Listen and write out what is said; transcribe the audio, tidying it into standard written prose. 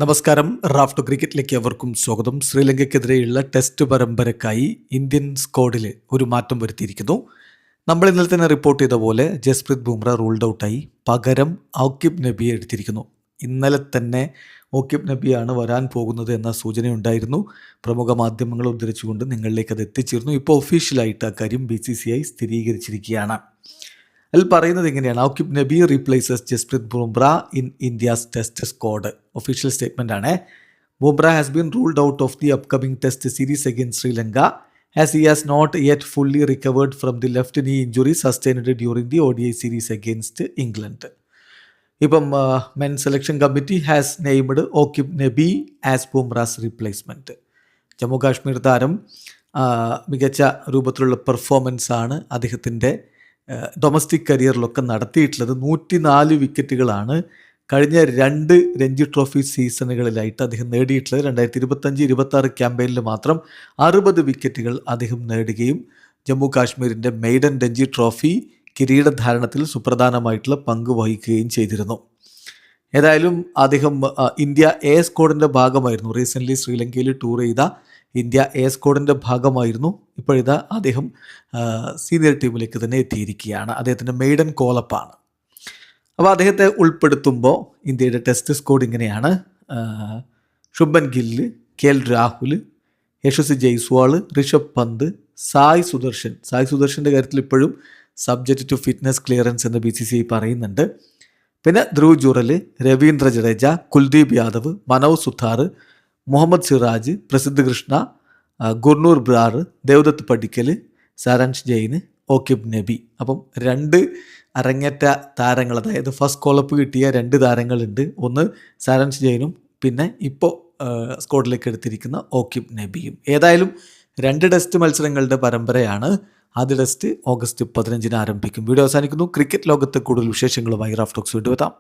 നമസ്കാരം. റാഫ്റ്റോ ക്രിക്കറ്റിലേക്ക് അവർക്കും സ്വാഗതം. ശ്രീലങ്കയ്ക്കെതിരെയുള്ള ടെസ്റ്റ് പരമ്പരക്കായി ഇന്ത്യൻ സ്ക്വാഡിൽ ഒരു മാറ്റം വരുത്തിയിരിക്കുന്നു. നമ്മൾ ഇന്നലെ തന്നെ റിപ്പോർട്ട് ചെയ്ത പോലെ ജസ്പ്രീത് ബുംറ റൂൾഡ് ഔട്ടായി. പകരം ഔക്കിബ് നബിയെ എടുത്തിരിക്കുന്നു. ഇന്നലെ തന്നെ ഔക്കിബ് നബിയാണ് വരാൻ പോകുന്നത് എന്ന സൂചനയുണ്ടായിരുന്നു. പ്രമുഖ മാധ്യമങ്ങൾ ഉദ്ധരിച്ചുകൊണ്ട് നിങ്ങളിലേക്ക് അത് എത്തിച്ചിരുന്നു. ഇപ്പോൾ ഒഫീഷ്യലായിട്ട് ആ കാര്യം BCCI സ്ഥിരീകരിച്ചിരിക്കുകയാണ്. അതിൽ പറയുന്നത് ഇങ്ങനെയാണ്: ഔക്കിബ് നബി replaces Jasprit Bumrah in India's test squad. Official statement ആണ്. Bumrah has been ruled out of the upcoming test series against Sri Lanka as he has not yet fully recovered from the left knee injury sustained during the ODI series against England. ഇപ്പം men selection committee has named Auqib Nabi as Bumrah's replacement. Jammu Kashmir താരം മികച്ച രൂപത്തിലുള്ള performance ആണ് അദ്ദേഹത്തിൻ്റെ domestic കരിയറിലൊക്കെ നടത്തിയിട്ടുള്ളത്. 104 വിക്കറ്റുകളാണ് കഴിഞ്ഞ 2 Ranji trophy സീസണുകളിലായിട്ട് അദ്ദേഹം നേടിയിട്ടുള്ളത്. 2025-26 ക്യാമ്പയിനിൽ മാത്രം 60 വിക്കറ്റുകൾ അദ്ദേഹം നേടുകയും ജമ്മു കാശ്മീരിൻ്റെ മെയ്ഡൻ രഞ്ജി ട്രോഫി കിരീടധാരണത്തിൽ സുപ്രധാനമായിട്ടുള്ള പങ്ക് വഹിക്കുകയും ചെയ്തിരുന്നു. ഏതായാലും അദ്ദേഹം ഇന്ത്യ എ സ്ക്വാഡിൻ്റെ ഭാഗമായിരുന്നു. റീസെൻ്റ്ലി ശ്രീലങ്കയിൽ ടൂർ ചെയ്ത ഇന്ത്യ എ സ്ക്വാഡിൻ്റെ ഭാഗമായിരുന്നു. ഇപ്പോഴിതാ അദ്ദേഹം സീനിയർ ടീമിലേക്ക് തന്നെ എത്തിയിരിക്കുകയാണ്. അദ്ദേഹത്തിൻ്റെ മെയ്ഡൻ കോളപ്പാണ്. അപ്പോൾ അദ്ദേഹത്തെ ഉൾപ്പെടുത്തുമ്പോൾ ഇന്ത്യയുടെ ടെസ്റ്റ് സ്ക്വാഡ് ഇങ്ങനെയാണ്: ശുഭൻ ഗില്ല്, KL രാഹുൽ, യശസ്വി ജയ്സ്വാൾ, ഋഷഭ് പന്ത്, സായ് സുദർശൻ്റെ കാര്യത്തിൽ ഇപ്പോഴും സബ്ജക്റ്റ് ടു ഫിറ്റ്നസ് ക്ലിയറൻസ് എന്ന് BCCI പറയുന്നുണ്ട്. പിന്നെ ധ്രുവ് ജുറൽ, രവീന്ദ്ര ജഡേജ, കുൽദീപ് യാദവ്, മനോജ് സുഥാർ, മുഹമ്മദ് സിറാജ്, പ്രസിദ്ധ് കൃഷ്ണ, ഗുർനൂർ ബ്രാർ, ദേവദത്ത് പടിക്കൽ, സാരാംശ് ജെയിന്, ഔക്കിബ് നബി. അപ്പം 2 അരങ്ങേറ്റ താരങ്ങൾ, അതായത് ഫസ്റ്റ് കോളപ്പ് കിട്ടിയ 2 താരങ്ങളുണ്ട്. ഒന്ന് സാരാംശ് ജെയിനും പിന്നെ ഇപ്പോൾ സ്ക്വാഡിലേക്ക് എടുത്തിരിക്കുന്ന ഔക്കിബ് നബിയും. ഏതായാലും 2 ടെസ്റ്റ് മത്സരങ്ങളുടെ പരമ്പരയാണ്. ആദ്യ ടെസ്റ്റ് ഓഗസ്റ്റ് 15 ആരംഭിക്കും. വീഡിയോ അവസാനിക്കുന്നു. ക്രിക്കറ്റ് ലോകത്ത് കൂടുതൽ വിശേഷങ്ങളുമായി റാഫ്റ്റോക്സ് വീണ്ടും എത്താം.